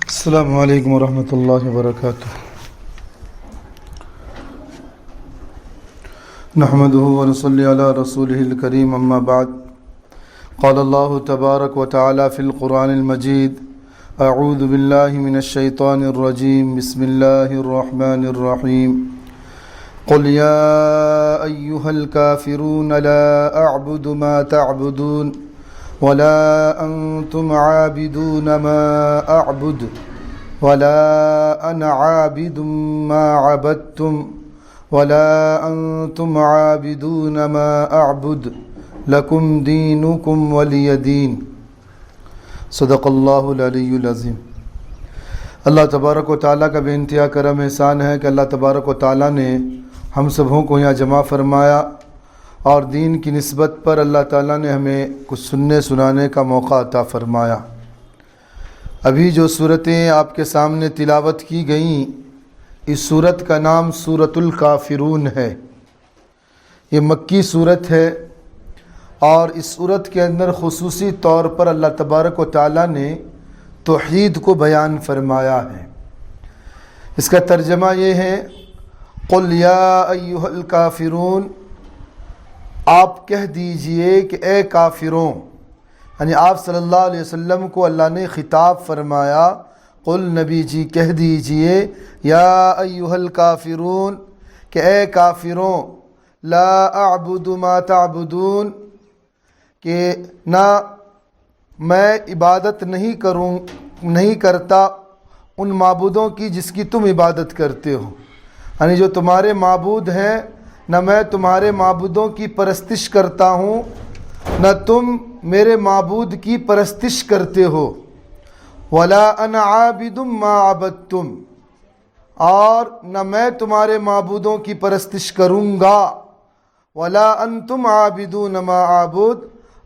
السلام علیکم ورحمۃ اللہ وبرکاتہ۔ نحمده ونصلي على رسوله الكريم اما بعد، قال الله تبارك وتعالى في القرآن المجيد: اعوذ باللہ من الشیطان الرجیم، بسم اللہ الرحمن الرحیم۔ قل یا ایہا الکافرون لا اعبد ما تعبدون ولا انتم عابدون ما اعبد ولا انا عابد ما عبدتم ولا انتم عابدون ما اعبد لکم دینکم ولی دین۔ صدق اللہ العلی العظیم۔ اللہ تبارک و تعالیٰ کا بے انتہا کرم احسان ہے کہ اللہ تبارک و تعالیٰ نے ہم سبوں کو یہاں جمع فرمایا، اور دین کی نسبت پر اللہ تعالیٰ نے ہمیں کچھ سننے سنانے کا موقع عطا فرمایا۔ ابھی جو صورتیں آپ کے سامنے تلاوت کی گئیں، اس صورت کا نام سورۃ الکافرون ہے۔ یہ مکی صورت ہے، اور اس صورت کے اندر خصوصی طور پر اللہ تبارک و تعالیٰ نے توحید کو بیان فرمایا ہے۔ اس کا ترجمہ یہ ہے: قل یا ایھا الکافرون، آپ کہہ دیجئے کہ اے کافروں، یعنی آپ صلی اللہ علیہ وسلم کو اللہ نے خطاب فرمایا۔ قل، نبی جی کہہ دیجئے، یا ایھا الکافرون، کہ اے کافروں، لا اعبد ما تعبدون، کہ نہ میں عبادت نہیں کرتا ان معبودوں کی جس کی تم عبادت کرتے ہو، یعنی جو تمہارے معبود ہیں، نہ میں تمہارے معبودوں کی پرستش کرتا ہوں، نہ تم میرے معبود کی پرستش کرتے ہو۔ ولا انا عابد ما عبدتم، اور نہ میں تمہارے معبودوں کی پرستش کروں گا۔ ولا انتم عابدون ما اعبد،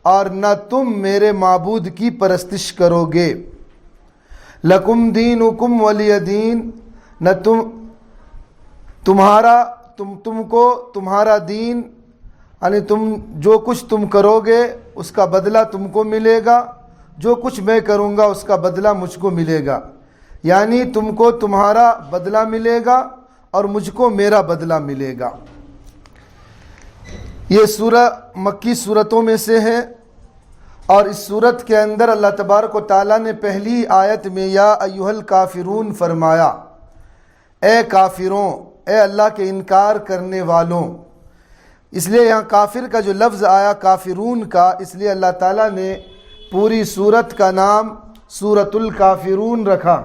اور نہ تم میرے معبود کی پرستش کرو گے۔ لکم دینکم ولی دین، نہ تم کو تمہارا دین، یعنی تم جو کچھ تم کرو گے اس کا بدلہ تم کو ملے گا، جو کچھ میں کروں گا اس کا بدلہ مجھ کو ملے گا، یعنی تم کو تمہارا بدلہ ملے گا اور مجھ کو میرا بدلہ ملے گا۔ یہ سورہ مکی صورتوں میں سے ہے، اور اس صورت کے اندر اللہ تبارک و تعالیٰ نے پہلی آیت میں یا ایھا الکافرون فرمایا، اے کافروں، اے اللہ کے انکار کرنے والوں۔ اس لیے یہاں کافر کا جو لفظ آیا کافرون کا، اس لیے اللہ تعالیٰ نے پوری صورت کا نام سورۃ الکافرون رکھا۔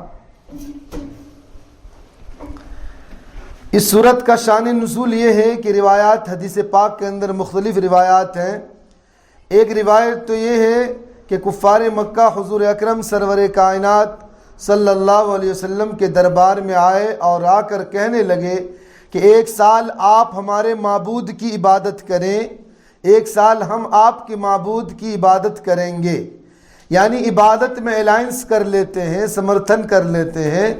اس صورت کا شان نزول یہ ہے کہ روایات حدیث پاک کے اندر مختلف روایات ہیں۔ ایک روایت تو یہ ہے کہ کفار مکہ حضور اکرم سرور کائنات صلی اللہ علیہ وسلم کے دربار میں آئے اور آ کر کہنے لگے کہ 1 سال آپ ہمارے معبود کی عبادت کریں، 1 سال ہم آپ کے معبود کی عبادت کریں گے، یعنی عبادت میں الائنس کر لیتے ہیں، سمرتھن کر لیتے ہیں۔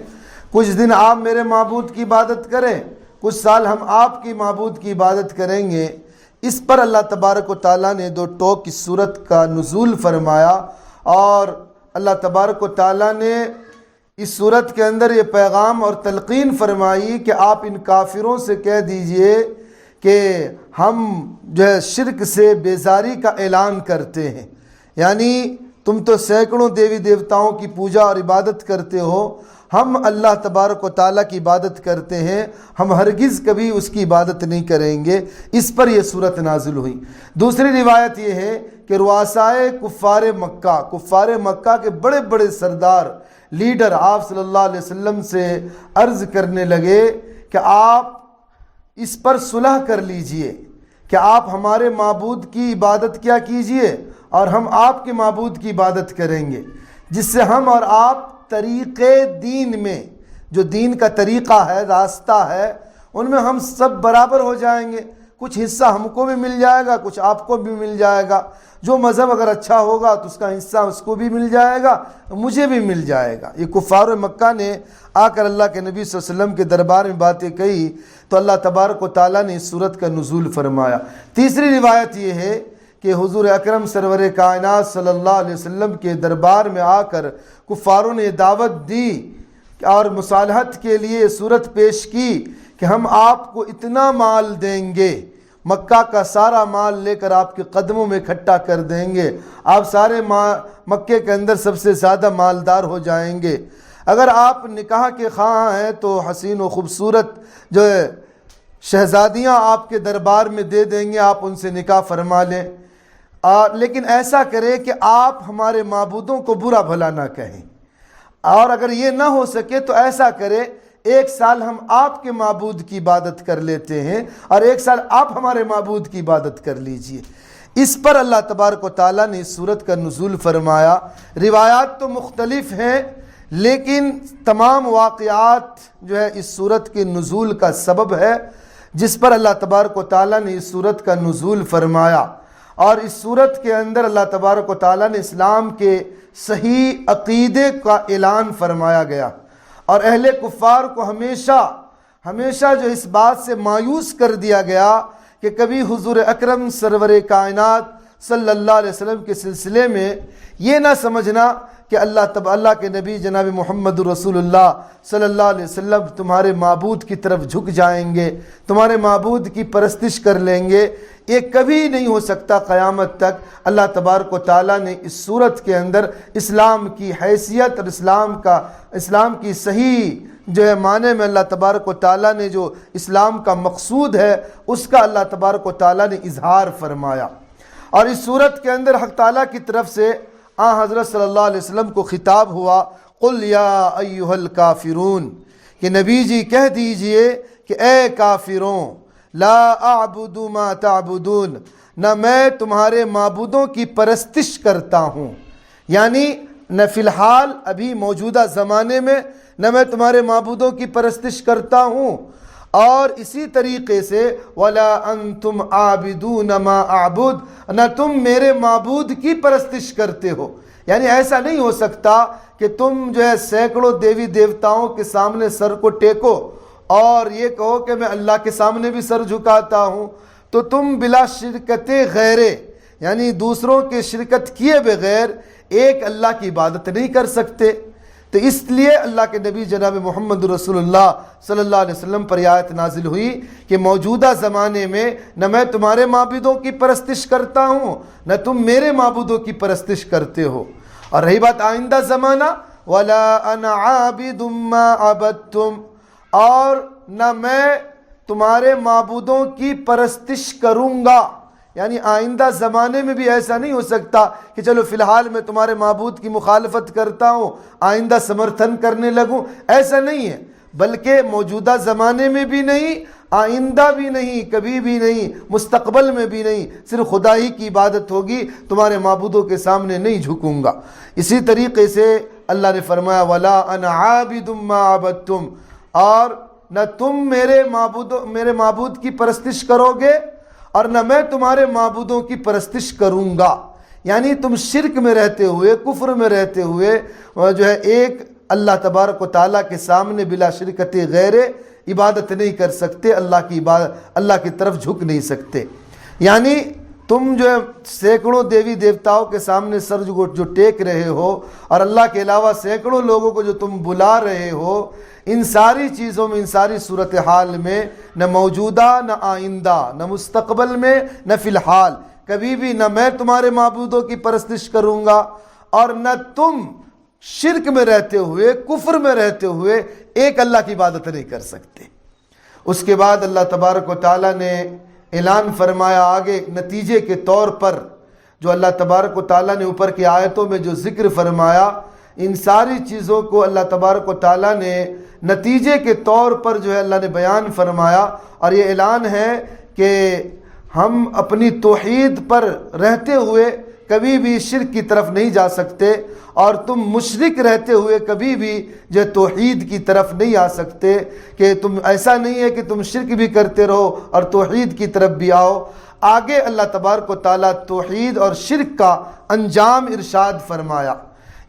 کچھ دن آپ میرے معبود کی عبادت کریں، کچھ سال ہم آپ کی معبود کی عبادت کریں گے۔ اس پر اللہ تبارک و تعالیٰ نے 2 ٹوک اس صورت کا نزول فرمایا، اور اللہ تبارک و تعالیٰ نے اس صورت کے اندر یہ پیغام اور تلقین فرمائی کہ آپ ان کافروں سے کہہ دیجئے کہ ہم جو ہے شرک سے بیزاری کا اعلان کرتے ہیں، یعنی تم تو سینکڑوں دیوی دیوتاؤں کی پوجا اور عبادت کرتے ہو، ہم اللہ تبارک و تعالیٰ کی عبادت کرتے ہیں، ہم ہرگز کبھی اس کی عبادت نہیں کریں گے۔ اس پر یہ صورت نازل ہوئی۔ دوسری روایت یہ ہے کہ رؤسائے کفار مکہ کے بڑے بڑے سردار، لیڈر آپ صلی اللہ علیہ وسلم سے عرض کرنے لگے کہ آپ اس پر صلح کر لیجئے کہ آپ ہمارے معبود کی عبادت کیا کیجئے، اور ہم آپ کے معبود کی عبادت کریں گے، جس سے ہم اور آپ طریقے دین میں، جو دین کا طریقہ ہے، راستہ ہے، ان میں ہم سب برابر ہو جائیں گے۔ کچھ حصہ ہم کو بھی مل جائے گا، کچھ آپ کو بھی مل جائے گا۔ جو مذہب اگر اچھا ہوگا تو اس کا حصہ اس کو بھی مل جائے گا، مجھے بھی مل جائے گا۔ یہ کفار مکہ نے آ کر اللہ کے نبی صلی اللہ علیہ وسلم کے دربار میں باتیں کہی تو اللہ تبارک و تعالیٰ نے اس صورت کا نزول فرمایا۔ تیسری روایت یہ ہے کہ حضور اکرم سرور کائنات صلی اللہ علیہ وسلم کے دربار میں آ کر کفاروں نے دعوت دی اور مصالحت کے لیے صورت پیش کی کہ ہم آپ کو اتنا مال دیں گے، مکہ کا سارا مال لے کر آپ کے قدموں میں اکٹھا کر دیں گے، آپ سارے مکے کے اندر سب سے زیادہ مالدار ہو جائیں گے، اگر آپ نکاح کے خواہاں ہیں تو حسین و خوبصورت جو ہے شہزادیاں آپ کے دربار میں دے دیں گے، آپ ان سے نکاح فرما لیں، لیکن ایسا کرے کہ آپ ہمارے معبودوں کو برا بھلا نہ کہیں، اور اگر یہ نہ ہو سکے تو ایسا کرے 1 سال ہم آپ کے معبود کی عبادت کر لیتے ہیں اور 1 سال آپ ہمارے معبود کی عبادت کر لیجئے۔ اس پر اللہ تبارک و تعالیٰ نے اس صورت کا نزول فرمایا۔ روایات تو مختلف ہیں، لیکن تمام واقعات جو ہے اس صورت کے نزول کا سبب ہے، جس پر اللہ تبارک و تعالیٰ نے اس صورت کا نزول فرمایا۔ اور اس صورت کے اندر اللہ تبارک و تعالیٰ نے اسلام کے صحیح عقیدے کا اعلان فرمایا گیا، اور اہل کفار کو ہمیشہ جو اس بات سے مایوس کر دیا گیا کہ کبھی حضور اکرم سرور کائنات صلی اللہ علیہ وسلم کے سلسلے میں یہ نہ سمجھنا کہ اللہ کے نبی جناب محمد رسول اللہ صلی اللہ علیہ وسلم تمہارے معبود کی طرف جھک جائیں گے، تمہارے معبود کی پرستش کر لیں گے، یہ کبھی نہیں ہو سکتا قیامت تک۔ اللہ تبارک و تعالیٰ نے اس صورت کے اندر اسلام کی حیثیت اور اسلام کی صحیح جو ہے معنی میں اللہ تبارک و تعالیٰ نے جو اسلام کا مقصود ہے اس کا اللہ تبارک و تعالیٰ نے اظہار فرمایا۔ اور اس صورت کے اندر حق تعالیٰ کی طرف سے حضرت صلی اللہ علیہ وسلم کو خطاب ہوا، قل یا ایھا الکافرون، کہ نبی جی کہہ دیجئے کہ اے کافروں، لا اعبد ما تعبدون، نہ میں تمہارے معبودوں کی پرستش کرتا ہوں، یعنی نہ فی الحال ابھی موجودہ زمانے میں نہ میں تمہارے معبودوں کی پرستش کرتا ہوں، اور اسی طریقے سے وَلَا أَنْتُمْ عَابِدُونَ مَا أَعْبُدُ، نہ تم میرے معبود کی پرستش کرتے ہو، یعنی ایسا نہیں ہو سکتا کہ تم جو ہے سینکڑوں دیوی دیوتاؤں کے سامنے سر کو ٹیکو اور یہ کہو کہ میں اللہ کے سامنے بھی سر جھکاتا ہوں، تو تم بلا شرکت غیرے، یعنی دوسروں کے شرکت کیے بغیر ایک اللہ کی عبادت نہیں کر سکتے۔ تو اس لیے اللہ کے نبی جناب محمد رسول اللہ صلی اللہ علیہ وسلم پر یہ آیت نازل ہوئی کہ موجودہ زمانے میں نہ میں تمہارے معبودوں کی پرستش کرتا ہوں نہ تم میرے معبودوں کی پرستش کرتے ہو۔ اور رہی بات آئندہ زمانہ، وَلَا أَنَا عَابِدٌ مَّا عَبَدتُّمْ، اور نہ میں تمہارے معبودوں کی پرستش کروں گا، یعنی آئندہ زمانے میں بھی ایسا نہیں ہو سکتا کہ چلو فی الحال میں تمہارے معبود کی مخالفت کرتا ہوں، آئندہ سمرتھن کرنے لگوں، ایسا نہیں ہے، بلکہ موجودہ زمانے میں بھی نہیں، آئندہ بھی نہیں، کبھی بھی نہیں، مستقبل میں بھی نہیں، صرف خدا ہی کی عبادت ہوگی، تمہارے معبودوں کے سامنے نہیں جھکوں گا۔ اسی طریقے سے اللہ نے فرمایا وَلَا أَنَا عَابِدٌ مَّا عَبَدتُّمْ، اور نہ تم میرے معبود کی پرستش کرو گے اور نہ میں تمہارے معبودوں کی پرستش کروں گا، یعنی تم شرک میں رہتے ہوئے، کفر میں رہتے ہوئے جو ہے ایک اللہ تبارک و تعالیٰ کے سامنے بلا شرکت غیر عبادت نہیں کر سکتے، اللہ کی طرف جھک نہیں سکتے۔ یعنی تم جو ہے سینکڑوں دیوی دیوتاؤں کے سامنے سر جو ٹیک رہے ہو اور اللہ کے علاوہ سینکڑوں لوگوں کو جو تم بلا رہے ہو، ان ساری چیزوں میں، ان ساری صورتحال میں نہ موجودہ نہ آئندہ نہ مستقبل میں نہ فی الحال کبھی بھی نہ میں تمہارے معبودوں کی پرستش کروں گا اور نہ تم شرک میں رہتے ہوئے، کفر میں رہتے ہوئے ایک اللہ کی عبادت نہیں کر سکتے۔ اس کے بعد اللہ تبارک و تعالیٰ نے اعلان فرمایا آگے نتیجے کے طور پر، جو اللہ تبارک و تعالیٰ نے اوپر کی آیتوں میں جو ذکر فرمایا، ان ساری چیزوں کو اللہ تبارک و تعالیٰ نے نتیجے کے طور پر جو ہے اللہ نے بیان فرمایا، اور یہ اعلان ہے کہ ہم اپنی توحید پر رہتے ہوئے کبھی بھی شرک کی طرف نہیں جا سکتے، اور تم مشرک رہتے ہوئے کبھی بھی جو توحید کی طرف نہیں آ سکتے، کہ تم ایسا نہیں ہے کہ تم شرک بھی کرتے رہو اور توحید کی طرف بھی آؤ۔ آگے اللہ تبارک و تعالیٰ توحید اور شرک کا انجام ارشاد فرمایا۔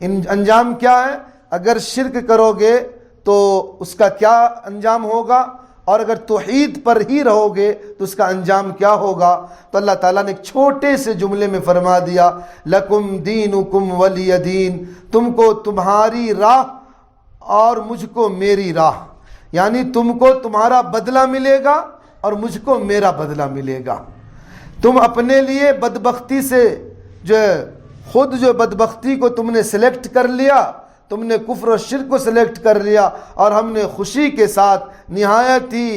انجام کیا ہے؟ اگر شرک کرو گے تو اس کا کیا انجام ہوگا؟ اور اگر توحید پر ہی رہو گے تو اس کا انجام کیا ہوگا؟ تو اللہ تعالیٰ نے ایک چھوٹے سے جملے میں فرما دیا لکم دینکم ولی دین، تم کو تمہاری راہ اور مجھ کو میری راہ، یعنی تم کو تمہارا بدلہ ملے گا اور مجھ کو میرا بدلہ ملے گا۔ تم اپنے لیے بدبختی سے خود بدبختی کو تم نے سلیکٹ کر لیا، تم نے کفر و شرک کو سلیکٹ کر لیا، اور ہم نے خوشی کے ساتھ نہایت ہی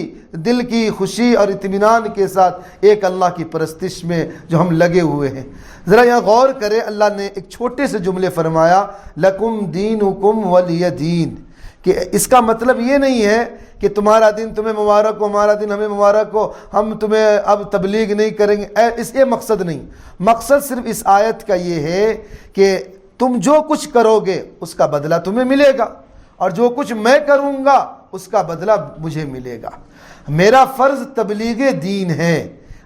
دل کی خوشی اور اطمینان کے ساتھ ایک اللہ کی پرستش میں جو ہم لگے ہوئے ہیں۔ ذرا یہاں غور کریں، اللہ نے ایک چھوٹے سے جملے فرمایا لکم دینکم ولی دین، کہ اس کا مطلب یہ نہیں ہے کہ تمہارا دن تمہیں مبارک ہو، ہمارا دن ہمیں مبارک ہو، ہم تمہیں اب تبلیغ نہیں کریں گے، اس یہ مقصد نہیں۔ مقصد صرف اس آیت کا یہ ہے کہ تم جو کچھ کرو گے اس کا بدلہ تمہیں ملے گا، اور جو کچھ میں کروں گا اس کا بدلہ مجھے ملے گا۔ میرا فرض تبلیغ دین ہے،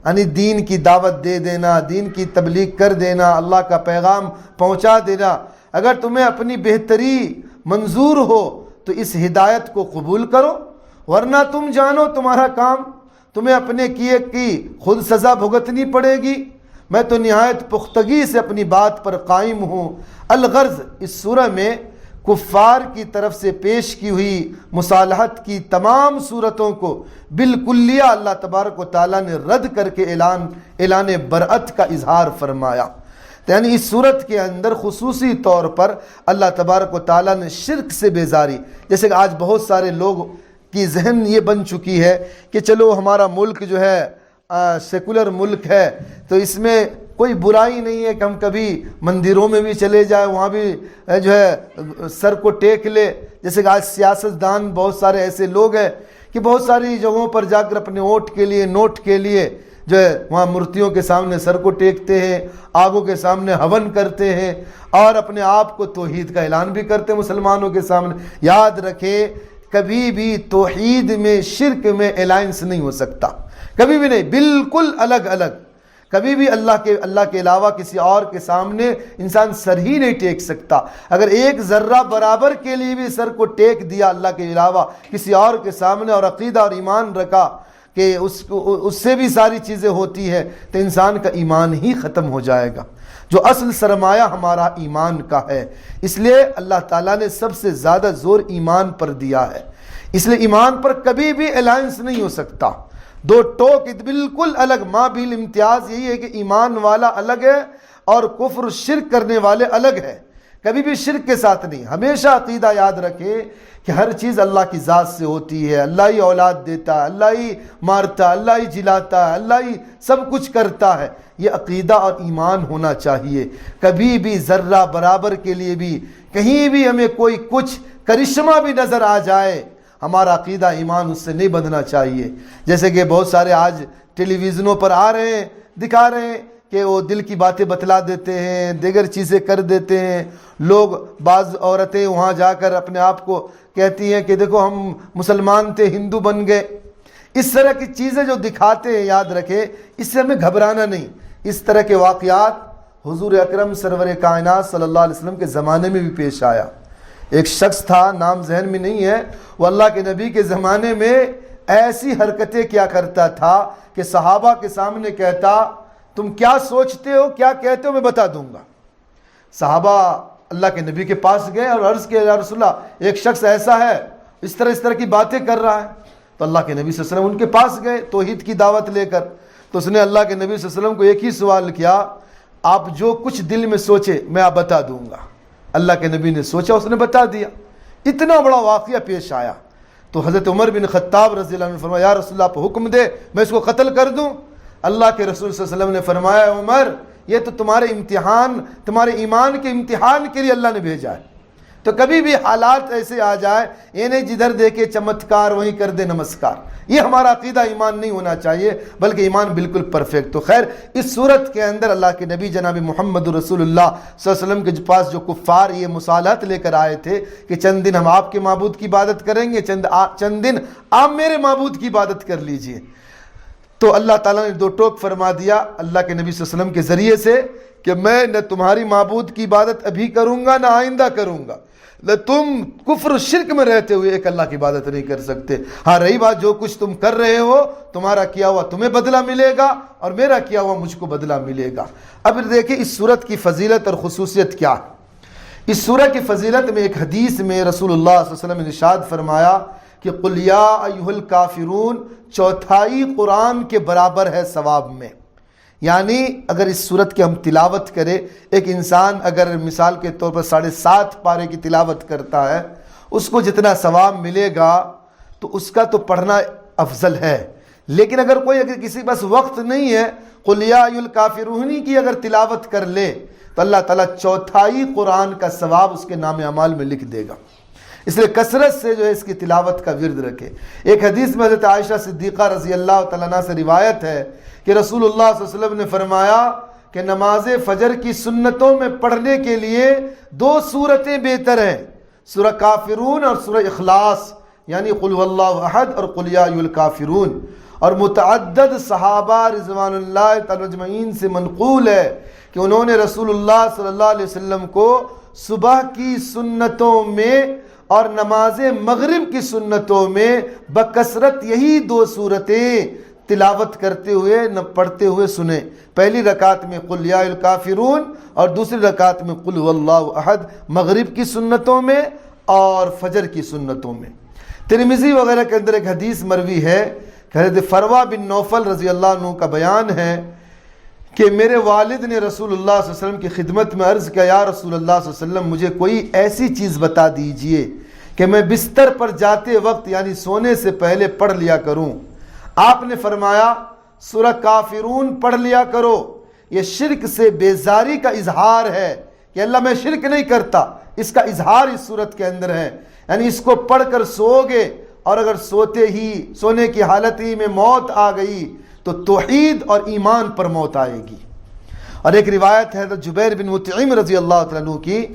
یعنی دین کی دعوت دے دینا، دین کی تبلیغ کر دینا، اللہ کا پیغام پہنچا دینا۔ اگر تمہیں اپنی بہتری منظور ہو تو اس ہدایت کو قبول کرو، ورنہ تم جانو تمہارا کام، تمہیں اپنے کیے کی خود سزا بھگتنی پڑے گی۔ میں تو نہایت پختگی سے اپنی بات پر قائم ہوں۔ الغرض، اس سورہ میں کفار کی طرف سے پیش کی ہوئی مصالحت کی تمام صورتوں کو بالکلیہ اللہ تبارک و تعالیٰ نے رد کر کے اعلان برأت کا اظہار فرمایا۔ یعنی اس صورت کے اندر خصوصی طور پر اللہ تبارک و تعالیٰ نے شرک سے بیزاری، جیسے کہ آج بہت سارے لوگ کی ذہن یہ بن چکی ہے کہ چلو ہمارا ملک جو ہے سیکولر ملک ہے، تو اس میں کوئی برائی نہیں ہے کہ ہم کبھی مندروں میں بھی چلے جائیں، وہاں بھی جو ہے سر کو ٹیک لے۔ جیسے کہ آج سیاستدان بہت سارے ایسے لوگ ہیں کہ بہت ساری جگہوں پر جا کر اپنے ووٹ کے لیے، نوٹ کے لیے جو ہے وہاں مورتیوں کے سامنے سر کو ٹیکتے ہیں، آگوں کے سامنے ہون کرتے ہیں، اور اپنے آپ کو توحید کا اعلان بھی کرتے ہیں مسلمانوں کے سامنے۔ یاد رکھے، کبھی بھی توحید میں، شرک میں الائنس نہیں ہو سکتا، کبھی بھی نہیں، بالکل الگ الگ۔ کبھی بھی اللہ کے علاوہ کسی اور کے سامنے انسان سر ہی نہیں ٹیک سکتا۔ اگر ایک ذرہ برابر کے لیے بھی سر کو ٹیک دیا اللہ کے علاوہ کسی اور کے سامنے، اور عقیدہ اور ایمان رکھا کہ اس سے بھی ساری چیزیں ہوتی ہے، تو انسان کا ایمان ہی ختم ہو جائے گا۔ جو اصل سرمایہ ہمارا ایمان کا ہے، اس لیے اللہ تعالیٰ نے سب سے زیادہ زور ایمان پر دیا ہے۔ اس لیے ایمان پر کبھی بھی الائنس نہیں ہو سکتا۔ دو ٹوک بالکل الگ، ماں بیل امتیاز یہی ہے کہ ایمان والا الگ ہے اور کفر شرک کرنے والے الگ ہے۔ کبھی بھی شرک کے ساتھ نہیں۔ ہمیشہ عقیدہ یاد رکھے کہ ہر چیز اللہ کی ذات سے ہوتی ہے، اللہ ہی اولاد دیتا ہے، اللہ ہی مارتا ہے، اللہ ہی جلاتا ہے، اللہ ہی سب کچھ کرتا ہے۔ یہ عقیدہ اور ایمان ہونا چاہیے۔ کبھی بھی ذرہ برابر کے لیے بھی کہیں بھی ہمیں کوئی کچھ کرشمہ بھی نظر آ جائے، ہمارا عقیدہ ایمان اس سے نہیں بندھنا چاہیے۔ جیسے کہ بہت سارے آج ٹیلی ویژنوں پر آ رہے ہیں، دکھا رہے ہیں کہ وہ دل کی باتیں بتلا دیتے ہیں، دیگر چیزیں کر دیتے ہیں۔ لوگ، بعض عورتیں وہاں جا کر اپنے آپ کو کہتی ہیں کہ دیکھو ہم مسلمان تھے، ہندو بن گئے۔ اس طرح کی چیزیں جو دکھاتے ہیں، یاد رکھیں اس سے ہمیں گھبرانا نہیں۔ اس طرح کے واقعات حضور اکرم سرور کائنات صلی اللہ علیہ وسلم کے زمانے میں بھی پیش آیا۔ ایک شخص تھا، نام ذہن میں نہیں ہے، وہ اللہ کے نبی کے زمانے میں ایسی حرکتیں کیا کرتا تھا کہ صحابہ کے سامنے کہتا تم کیا سوچتے ہو، کیا کہتے ہو، میں بتا دوں گا۔ صحابہ اللہ کے نبی کے پاس گئے اور عرض کیا یا رسول اللہ ایک شخص ایسا ہے، اس طرح کی باتیں کر رہا ہے۔ تو اللہ کے نبی صلی اللہ علیہ وسلم ان کے پاس گئے توحید کی دعوت لے کر۔ تو اس نے اللہ کے نبی صلی اللہ علیہ وسلم کو ایک ہی سوال کیا، آپ جو کچھ دل میں سوچے میں آپ بتا دوں گا۔ اللہ کے نبی نے سوچا، اس نے بتا دیا۔ اتنا بڑا واقعہ پیش آیا تو حضرت عمر بن خطاب رضی اللہ عنہ نے فرمایا یا رسول اللہ آپ حکم دے میں اس کو قتل کر دوں۔ اللہ کے رسول صلی اللہ علیہ وسلم نے فرمایا عمر یہ تو تمہارے امتحان، تمہارے ایمان کے امتحان کے لیے اللہ نے بھیجا ہے۔ تو کبھی بھی حالات ایسے آ جائے یہ نہیں جدھر دیکھے چمتکار وہیں کر دے نمسکار، یہ ہمارا عقیدہ ایمان نہیں ہونا چاہیے، بلکہ ایمان بالکل پرفیکٹ۔ تو خیر اس صورت کے اندر اللہ کے نبی جناب محمد رسول اللہ صلی اللہ علیہ وسلم کے پاس جو کفار یہ مصالحت لے کر آئے تھے کہ چند دن ہم آپ کے معبود کی عبادت کریں گے، چند دن آپ میرے معبود کی عبادت کر لیجئے، تو اللہ تعالیٰ نے دو ٹوک فرما دیا اللہ کے نبی صلی اللہ علیہ وسلم کے ذریعے سے کہ میں نہ تمہاری معبود کی عبادت ابھی کروں گا نہ آئندہ کروں گا، تم کفر شرک میں رہتے ہوئے ایک اللہ کی عبادت نہیں کر سکتے. ہاں رہی بات جو کچھ تم کر رہے ہو تمہارا کیا ہوا تمہیں بدلہ ملے گا اور میرا کیا ہوا مجھ کو بدلہ ملے گا. اب دیکھیں اس سورت کی فضیلت اور خصوصیت کیا ہے. اس سورہ کی فضیلت میں ایک حدیث میں رسول اللہ صلی اللہ علیہ وسلم نے ارشاد فرمایا کہ قل یا ایھا الکافرون چوتھائی قرآن کے برابر ہے ثواب میں. یعنی اگر اس سورت کی ہم تلاوت کریں، ایک انسان اگر مثال کے طور پر 7.5 پارے کی تلاوت کرتا ہے اس کو جتنا ثواب ملے گا تو اس کا تو پڑھنا افضل ہے. لیکن اگر کسی پاس وقت نہیں ہے قل یا ایھا الکافرون کی اگر تلاوت کر لے تو اللہ تعالیٰ چوتھائی قرآن کا ثواب اس کے نام اعمال میں لکھ دے گا. اس لیے کثرت سے جو ہے اس کی تلاوت کا ورد رکھے. ایک حدیث میں حضرت عائشہ صدیقہ رضی اللہ تعالیٰ عنہا سے روایت ہے کہ رسول اللہ صلی اللہ علیہ وسلم نے فرمایا کہ نماز فجر کی سنتوں میں پڑھنے کے لیے 2 سورتیں بہتر ہیں، سورہ کافرون اور سورہ اخلاص، یعنی قل هو اللہ احد اور قل یا ایھا الکافرون. اور متعدد صحابہ رضوان اللہ تعالی اجمعین سے منقول ہے کہ انہوں نے رسول اللہ صلی اللہ علیہ وسلم کو صبح کی سنتوں میں اور نماز مغرب کی سنتوں میں بکثرت یہی 2 صورتیں تلاوت کرتے ہوئے پڑھتے ہوئے سنے. پہلی رکعت میں قل یا ایھا الکافرون اور دوسری رکعت میں قل هو اللہ احد، مغرب کی سنتوں میں اور فجر کی سنتوں میں. ترمذی وغیرہ کے اندر ایک حدیث مروی ہے کہ حضرت فروا بن نوفل رضی اللہ عنہ کا بیان ہے کہ میرے والد نے رسول اللہ صلی اللہ علیہ وسلم کی خدمت میں عرض کیا یا رسول اللہ صلی اللہ علیہ وسلم مجھے کوئی ایسی چیز بتا دیجئے کہ میں بستر پر جاتے وقت یعنی سونے سے پہلے پڑھ لیا کروں. آپ نے فرمایا سورہ کافرون پڑھ لیا کرو، یہ شرک سے بیزاری کا اظہار ہے کہ اللہ میں شرک نہیں کرتا، اس کا اظہار اس سورت کے اندر ہے. یعنی اس کو پڑھ کر سو گے اور اگر سونے کی حالت ہی میں موت آ گئی تو توحید اور ایمان پر موت آئے گی. اور ایک روایت ہے جبیر بن مطعم رضی اللہ تعالیٰ عنہ کی،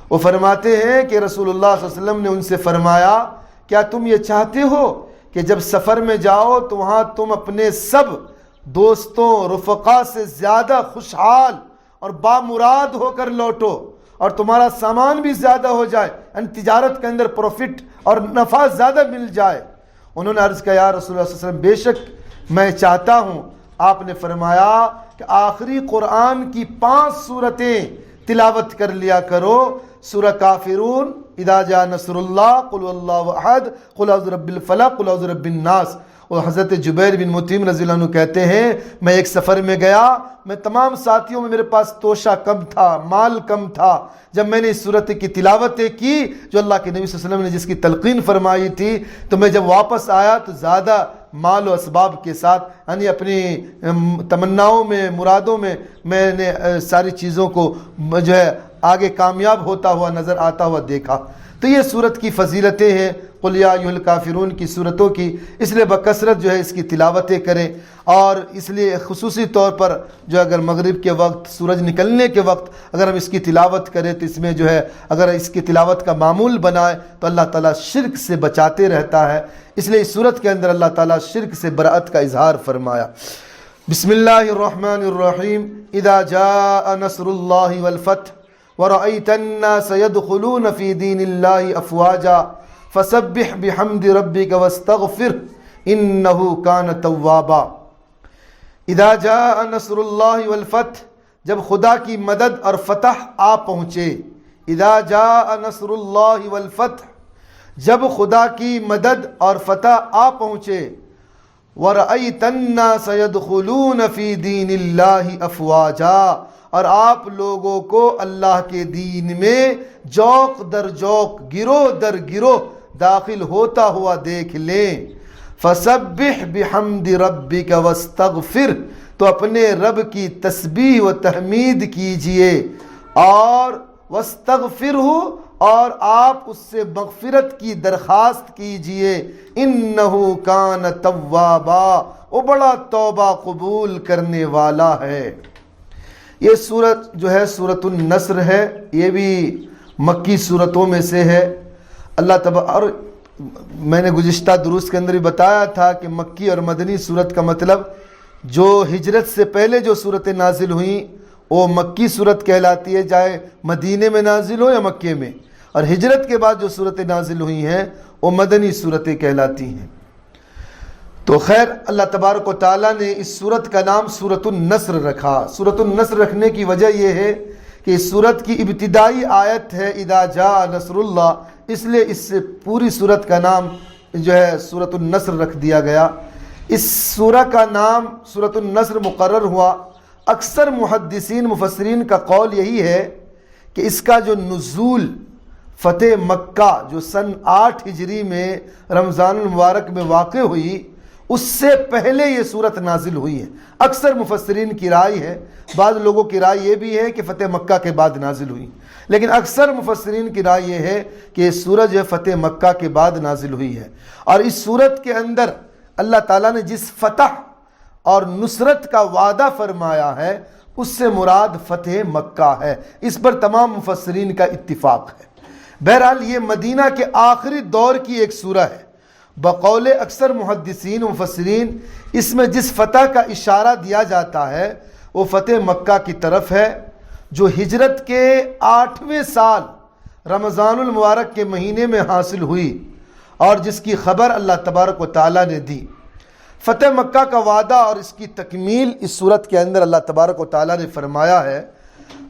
وہ فرماتے ہیں کہ رسول اللہ صلی اللہ علیہ وسلم نے ان سے فرمایا کیا تم یہ چاہتے ہو کہ جب سفر میں جاؤ تو وہاں تم اپنے سب دوستوں رفقا سے زیادہ خوشحال اور بامراد ہو کر لوٹو اور تمہارا سامان بھی زیادہ ہو جائے، یعنی تجارت کے اندر پروفٹ اور نفع زیادہ مل جائے. انہوں نے عرض کیا یا رسول اللہ صلی اللہ علیہ وسلم بے شک میں چاہتا ہوں. آپ نے فرمایا کہ آخری قرآن کی 5 سورتیں تلاوت کر لیا کرو، سورہ کافرون، اذا جاء نصر اللہ، قل اللہ احد، قل اعوذ برب الفلق، قل اعوذ برب الناس. اور حضرت جبیر بن مطعم رضی اللہ عنہ کہتے ہیں میں ایک سفر میں گیا، میں تمام ساتھیوں میں میرے پاس توشہ کم تھا، مال کم تھا. جب میں نے اس صورت کی تلاوتیں کی جو اللہ کے نبی صلی اللہ علیہ وسلم نے جس کی تلقین فرمائی تھی، تو میں جب واپس آیا تو زیادہ مال و اسباب کے ساتھ یعنی اپنی تمناؤں میں مرادوں میں نے ساری چیزوں کو جو ہے آگے کامیاب ہوتا ہوا نظر آتا ہوا دیکھا. تو یہ صورت کی فضیلتیں ہیں قل یا ایھا الکافرون کی صورتوں کی، اس لیے بکثرت جو ہے اس کی تلاوتیں کریں. اور اس لیے خصوصی طور پر جو اگر مغرب کے وقت سورج نکلنے کے وقت اگر ہم اس کی تلاوت کریں تو اس میں جو ہے اگر اس کی تلاوت کا معمول بنائے تو اللہ تعالیٰ شرک سے بچاتے رہتا ہے. اس لیے اس صورت کے اندر اللہ تعالیٰ شرک سے برأت کا اظہار فرمایا. بسم اللہ الرحمن الرحیم. اذا جاء نصر اللہ والفتح وَرَأَيْتَ النَّاسَ يَدْخُلُونَ فِي دِينِ اللَّهِ أَفْوَاجًا فَسَبِّحْ بِحَمْدِ رَبِّكَ وَاسْتَغْفِرْ إِنَّهُ كَانَ تَوَّابًا. اذا جاء نصر اللہ والفتح، جب خدا کی مدد اور فتح آ پہنچے. اذا جاء نصر اللہ والفتح، جب خدا کی مدد اور فتح آ پہنچے. وَرَأَيْتَ النَّاسَ يَدْخُلُونَ فِي دِينِ اللَّهِ أَفْوَاجًا، اور آپ لوگوں کو اللہ کے دین میں جوق در جوق گروہ در گروہ داخل ہوتا ہوا دیکھ لیں. فسبح بحمد ربک واستغفر، تو اپنے رب کی تسبیح و تحمید کیجئے اور واستغفرہ، اور آپ اس سے مغفرت کی درخواست کیجئے. انہ کان توابا، وہ بڑا توبہ قبول کرنے والا ہے. یہ سورت جو ہے سورۃ النصر ہے، یہ بھی مکی سورتوں میں سے ہے. اللہ تبارک، اور میں نے گزشتہ دروس کے اندر بھی بتایا تھا کہ مکی اور مدنی سورت کا مطلب جو ہجرت سے پہلے جو صورتیں نازل ہوئیں وہ مکی صورت کہلاتی ہے، چاہے مدینے میں نازل ہو یا مکے میں. اور ہجرت کے بعد جو صورتیں نازل ہوئی ہیں وہ مدنی صورتیں کہلاتی ہیں۔ تو خیر، اللہ تبارک و تعالیٰ نے اس صورت کا نام سورۃ النصر رکھا۔ سورۃ النصر رکھنے کی وجہ یہ ہے کہ اس صورت کی ابتدائی آیت ہے اذا جاء نصر اللہ، اس لیے اس سے پوری صورت کا نام جو ہے سورۃ النصر رکھ دیا گیا۔ اس سورہ کا نام سورۃ النصر مقرر ہوا۔ اکثر محدثین مفسرین کا قول یہی ہے کہ اس کا جو نزول فتح مکہ جو سن 8 ہجری میں رمضان المبارک میں واقع ہوئی، اس سے پہلے یہ صورت نازل ہوئی ہے۔ اکثر مفسرین کی رائے ہے، بعض لوگوں کی رائے یہ بھی ہے کہ فتح مکہ کے بعد نازل ہوئی، لیکن اکثر مفسرین کی رائے یہ ہے کہ یہ سورج فتح مکہ کے بعد نازل ہوئی ہے۔ اور اس سورت کے اندر اللہ تعالیٰ نے جس فتح اور نصرت کا وعدہ فرمایا ہے اس سے مراد فتح مکہ ہے۔ اس پر تمام مفسرین کا اتفاق ہے۔ بہرحال یہ مدینہ کے آخری دور کی ایک سورہ ہے۔ بقول اکثر محدثین و مفسرین اس میں جس فتح کا اشارہ دیا جاتا ہے وہ فتح مکہ کی طرف ہے، جو ہجرت کے 8ویں سال رمضان المبارک کے مہینے میں حاصل ہوئی اور جس کی خبر اللہ تبارک و تعالیٰ نے دی۔ فتح مکہ کا وعدہ اور اس کی تکمیل اس صورت کے اندر اللہ تبارک و تعالیٰ نے فرمایا ہے۔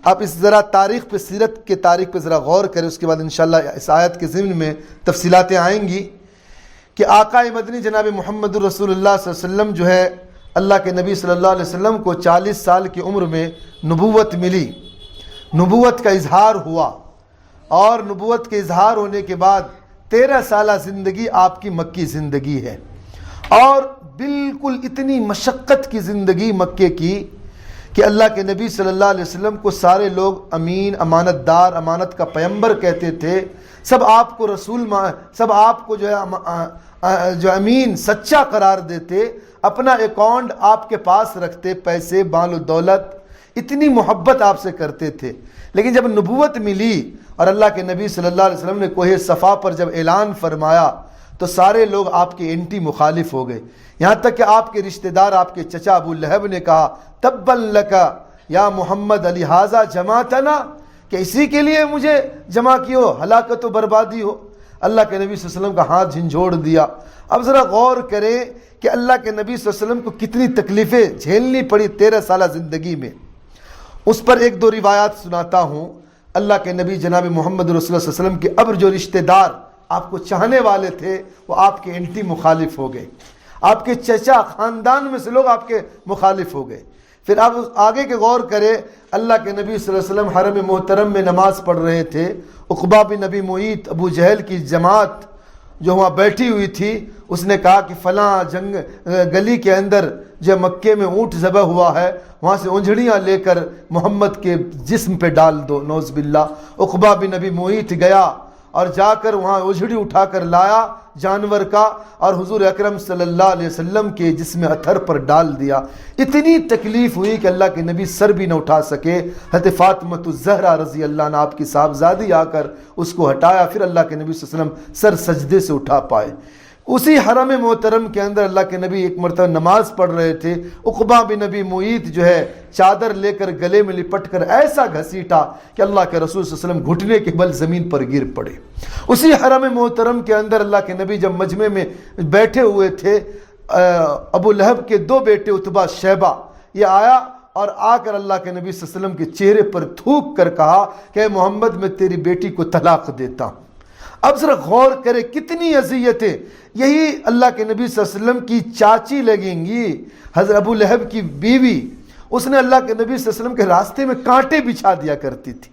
آپ اس ذرا تاریخ پہ، سیرت کے تاریخ پہ ذرا غور کریں، اس کے بعد انشاءاللہ اس آیت کے ضمن میں تفصیلاتیں آئیں گی کہ آقا مدنی جناب محمد رسول اللہ صلی اللہ علیہ وسلم جو ہے اللہ کے نبی صلی اللہ علیہ وسلم کو 40 سال کی عمر میں نبوت ملی، نبوت کا اظہار ہوا، اور نبوت کے اظہار ہونے کے بعد 13 سالہ زندگی آپ کی مکی زندگی ہے، اور بالکل اتنی مشقت کی زندگی مکے کی کہ اللہ کے نبی صلی اللہ علیہ وسلم کو سارے لوگ امین، امانت دار، امانت کا پیمبر کہتے تھے۔ سب آپ کو رسول، سب آپ کو جو امین، سچا قرار دیتے، اپنا اکاؤنٹ آپ کے پاس رکھتے، پیسے، مال و دولت، اتنی محبت آپ سے کرتے تھے۔ لیکن جب نبوت ملی اور اللہ کے نبی صلی اللہ علیہ وسلم نے کوہ صفا پر جب اعلان فرمایا تو سارے لوگ آپ کے اینٹی مخالف ہو گئے، یہاں تک کہ آپ کے رشتہ دار، آپ کے چچا ابو لہب نے کہا تبا لک یا محمد لہذا جمعتنا، کہ اسی کے لیے مجھے جمع کیو، ہلاکت و بربادی ہو۔ اللہ کے نبی صلی اللہ علیہ وسلم کا ہاتھ جھنجھوڑ دیا۔ اب ذرا غور کریں کہ اللہ کے نبی صلی اللہ علیہ وسلم کو کتنی تکلیفیں جھیلنی پڑی 13 سالہ زندگی میں۔ اس پر ایک دو روایات سناتا ہوں۔ اللہ کے نبی جناب محمد رسول اللہ صلی اللہ علیہ وسلم کے اب جو رشتہ دار آپ کو چاہنے والے تھے وہ آپ کے اینٹی مخالف ہو گئے، آپ کے چچا، خاندان میں سے لوگ آپ کے مخالف ہو گئے۔ پھر آپ آگے کے غور کریں، اللہ کے نبی صلی اللہ علیہ وسلم حرم محترم میں نماز پڑھ رہے تھے، عقبہ بن نبی معیط، ابو جہل کی جماعت جو وہاں بیٹھی ہوئی تھی، اس نے کہا کہ فلاں گلی کے اندر جو مکے میں اونٹ ذبح ہوا ہے وہاں سے اونجھڑیاں لے کر محمد کے جسم پہ ڈال دو، نعوذ باللہ۔ عقبہ بن نبی معیط گیا اور جا کر وہاں اونجھڑی اٹھا کر لایا جانور کا، اور حضور اکرم صلی اللہ علیہ وسلم کے جسم اطہر پر ڈال دیا۔ اتنی تکلیف ہوئی کہ اللہ کے نبی سر بھی نہ اٹھا سکے۔ حضرت فاطمۃ الزہرا رضی اللہ عنہا آپ کی صاحبزادی آ کر اس کو ہٹایا، پھر اللہ کے نبی صلی اللہ علیہ وسلم سر سجدے سے اٹھا پائے۔ اسی حرم محترم کے اندر اللہ کے نبی ایک مرتبہ نماز پڑھ رہے تھے، عقبہ بن نبی معیط جو ہے چادر لے کر گلے میں لپٹ کر ایسا گھسیٹا کہ اللہ کے رسول صلی اللہ علیہ وسلم گھٹنے کے بل زمین پر گر پڑے۔ اسی حرم محترم کے اندر اللہ کے نبی جب مجمع میں بیٹھے ہوئے تھے، ابو لہب کے 2 بیٹے عتبہ، شیبہ، یہ آیا اور آ کر اللہ کے نبی صلی اللہ علیہ وسلم کے چہرے پر تھوک کر کہا کہ اے محمد میں تیری بیٹی کو طلاق دیتا ہوں۔ اب ذرا غور کرے کتنی اذیتیں۔ یہی اللہ کے نبی صلی اللہ علیہ وسلم کی چاچی لگیں گی، حضرت ابو لہب کی بیوی، اس نے اللہ کے نبی صلی اللہ علیہ وسلم کے راستے میں کانٹے بچھا دیا کرتی تھی،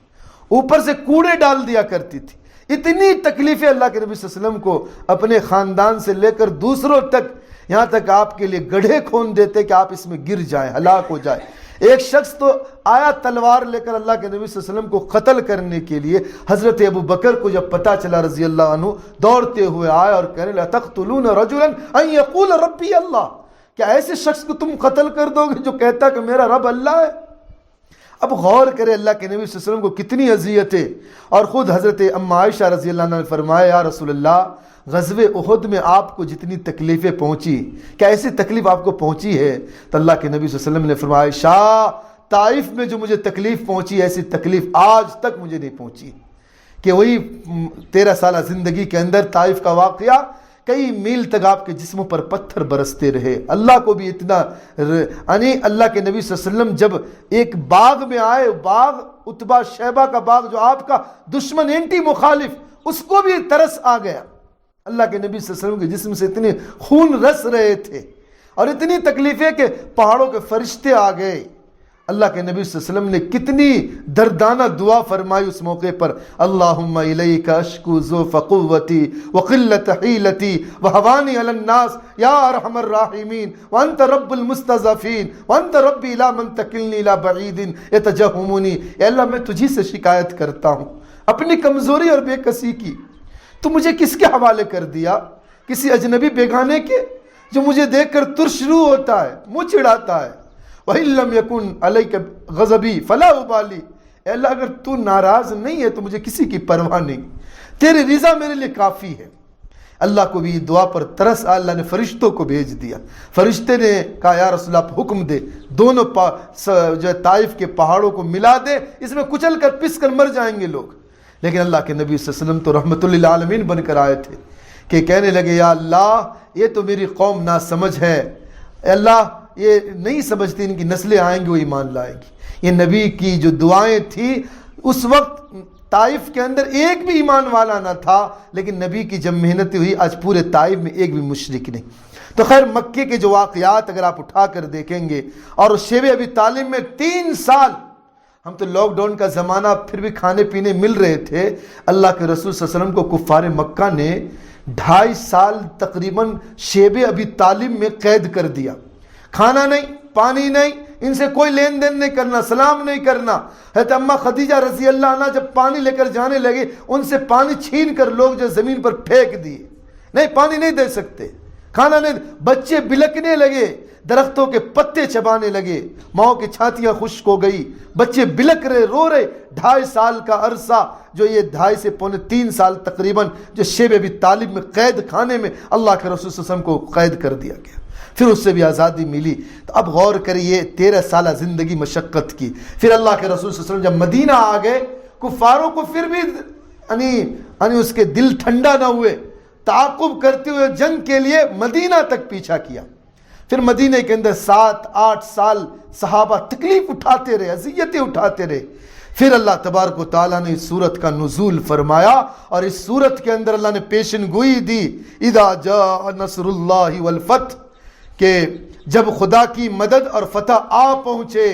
اوپر سے کوڑے ڈال دیا کرتی تھی۔ اتنی تکلیفیں اللہ کے نبی صلی اللہ علیہ وسلم کو اپنے خاندان سے لے کر دوسروں تک، یہاں تک آپ کے لیے گڑھے کھون دیتے کہ آپ اس میں گر جائیں، ہلاک ہو جائیں۔ ایک شخص تو آیا تلوار لے کر اللہ کے نبی صلی اللہ علیہ وسلم کو قتل کرنے کے لیے، حضرت ابو بکر کو جب پتہ چلا رضی اللہ عنہ، دوڑتے ہوئے آئے اور کہنے لگا تقتلون رجلا ان یقول ربی اللہ، کیا ایسے شخص کو تم قتل کر دو گے جو کہتا کہ میرا رب اللہ ہے؟ اب غور کرے اللہ کے نبی صلی اللہ علیہ وسلم کو کتنی اذیتیں۔ اور خود حضرت اما عائشہ رضی اللہ عنہ نے فرمایا یا رسول اللہ، غزوہ احد میں آپ کو جتنی تکلیفیں پہنچی، کیا ایسی تکلیف آپ کو پہنچی ہے؟ تو اللہ کے نبی صلی اللہ علیہ وسلم نے فرمایا عائشہ، طائف میں جو مجھے تکلیف پہنچی ایسی تکلیف آج تک مجھے نہیں پہنچی۔ کہ وہی 13 سالہ زندگی کے اندر طائف کا واقعہ، کئی میل تک آپ کے جسموں پر پتھر برستے رہے. اللہ کو بھی اتنا، یعنی اللہ کے نبی صلی اللہ علیہ وسلم جب ایک باغ میں آئے، باغ عتبہ شیبہ کا باغ جو آپ کا دشمن اینٹی مخالف، اس کو بھی ترس آ گیا. اللہ کے نبی صلی اللہ علیہ وسلم کے جسم سے اتنے خون رس رہے تھے اور اتنی تکلیفیں کہ پہاڑوں کے فرشتے آ گئے. اللہ کے نبی صلی اللہ علیہ وسلم نے کتنی دردانہ دعا فرمائی اس موقع پر، اللہم الیک اشکو ضعف قوتی وقلت حیلتی وہوانی علی الناس یا ارحم الراحمین وانت رب المستضعفین وانت ربی لا من تکلنی لا بعید یتجہمنی. اے اللہ میں تجھی سے شکایت کرتا ہوں اپنی کمزوری اور بے کسی کی. تو مجھے کس کے حوالے کر دیا؟ کسی اجنبی بیگانے کے جو مجھے دیکھ کر ترشرو ہوتا ہے، منہ چڑھاتا ہے. وَإِن لَمْ يَكُنْ عَلَيْكَ غَضَبِي فَلَا أُبَالِي. اے اللہ اگر تو ناراض نہیں ہے تو مجھے کسی کی پرواہ نہیں، تیری رضا میرے لیے کافی ہے. اللہ کو بھی دعا پر ترس آیا، اللہ نے فرشتوں کو بھیج دیا. فرشتے نے کہا یا رسول اللہ حکم دے، دونوں جو طائف کے پہاڑوں کو ملا دے، اس میں کچل کر پس کر مر جائیں گے لوگ. لیکن اللہ کے نبی صلی اللہ علیہ وسلم تو رحمت للعالمین بن کر آئے تھے کہ کہنے لگے یا اللہ یہ تو میری قوم ناسمجھ ہے، اے اللہ یہ نہیں سمجھتی ان کی نسلیں آئیں گی وہ ایمان لائیں گی. یہ نبی کی جو دعائیں تھی، اس وقت طائف کے اندر ایک بھی ایمان والا نہ تھا، لیکن نبی کی جب محنت ہوئی آج پورے طائف میں ایک بھی مشرک نہیں. تو خیر مکے کے جو واقعات اگر آپ اٹھا کر دیکھیں گے، اور شیب ابی طالب میں 3 سال، ہم تو لاک ڈاؤن کا زمانہ پھر بھی کھانے پینے مل رہے تھے، اللہ کے رسول صلی اللہ علیہ وسلم کو کفار مکہ نے 2.5 سال تقریباً شیب ابی طالب میں قید کر دیا. کھانا نہیں، پانی نہیں، ان سے کوئی لین دین نہیں کرنا، سلام نہیں کرنا. حضرت اماں خدیجہ رضی اللہ عنہ جب پانی لے کر جانے لگے، ان سے پانی چھین کر لوگ جو زمین پر پھینک دیے، نہیں پانی نہیں دے سکتے، کھانا نہیں. بچے بلکنے لگے، درختوں کے پتے چبانے لگے، ماؤں کی چھاتیاں خشک ہو گئی، بچے بلک رہے، رو رہے. 2.5 سال کا عرصہ، جو یہ 2.5 سے پونے 3 سال تقریباً جو شیب ابی طالب میں قید خانے میں اللہ کے رسول صلی اللہ علیہ وسلم کو قید کر دیا گیا، پھر اس سے بھی آزادی ملی. تو اب غور کریے 13 سالہ زندگی مشقت کی. پھر اللہ کے رسول صلی اللہ علیہ وسلم جب مدینہ آ گئے، کفاروں کو پھر بھی یعنی اس کے دل ٹھنڈا نہ ہوئے، تعاقب کرتے ہوئے جنگ کے لیے مدینہ تک پیچھا کیا. پھر مدینہ کے اندر 7-8 سال صحابہ تکلیف اٹھاتے رہے، اذیتیں اٹھاتے رہے. پھر اللہ تبارک و تعالیٰ نے اس سورت کا نزول فرمایا، اور اس سورت کے اندر اللہ نے پیشن گوئی دی، اذا جاء نصر اللہ والفتح، کہ جب خدا کی مدد اور فتح آ پہنچے.